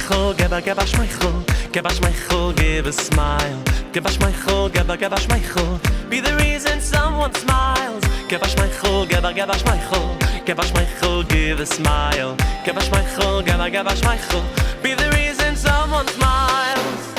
Schmeichel, give a Schmeichel, give a Schmeichel, give a smile. Give a Schmeichel, give a Schmeichel, be the reason someone smiles. Give a Schmeichel, give a Schmeichel, give a Schmeichel, give a smile. Give a Schmeichel, give a Schmeichel, be the reason someone smiles.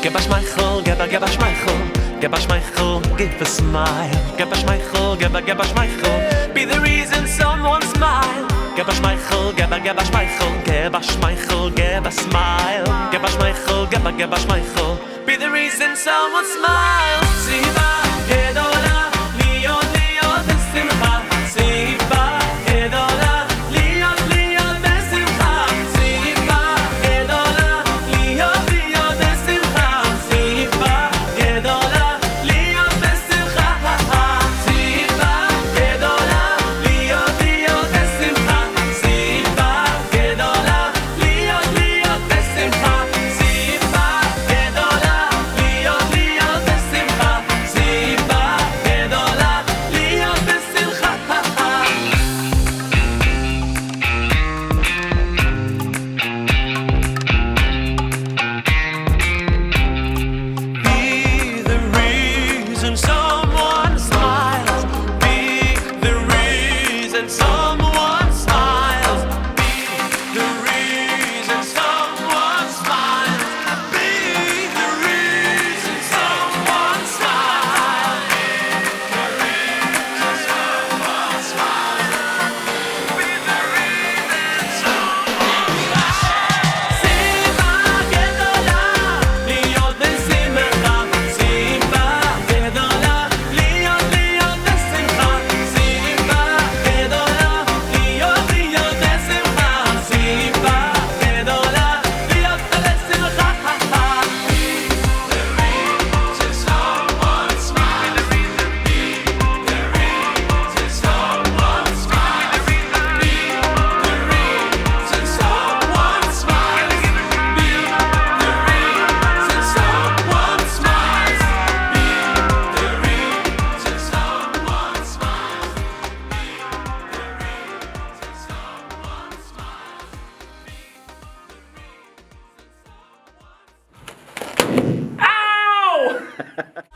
Give a Schmeichel, give a Schmeichel, give a Schmeichel, give a smile. Give a Schmeichel, give a Schmeichel, be the reason someone smile. Give a Schmeichel, give a Schmeichel, give a Schmeichel, give a smile. Give a Schmeichel, give a Schmeichel, be the reason someone smiles. Siva gedola, liot liot besimcha. Siva gedola, liot liot besimcha. Siva gedola, liot liot besimcha. Siva gedola, liot besimcha. Siva gedola, liot liot besimcha. Siva gedola, liot liot besimcha. Siva gedola, liot liot besimcha. Siva gedola, liot besimcha. Be the reason someone smiles. Be the reason someone smiles. Be the reason someone smiles. Be the reason someone smiles. Be the reason someone smiles. Be the reason someone smiles. Siva gedola, liot besimcha. Siva gedola, liot liot besimcha. Siva gedola, liot liot besimcha. Siva gedola, liot besimcha. Be the reason someone smiles. Be the reason someone smiles. Be the reason someone smiles. Be the reason someone smiles. Be the reason someone smiles. Be the reason someone smiles. Ow!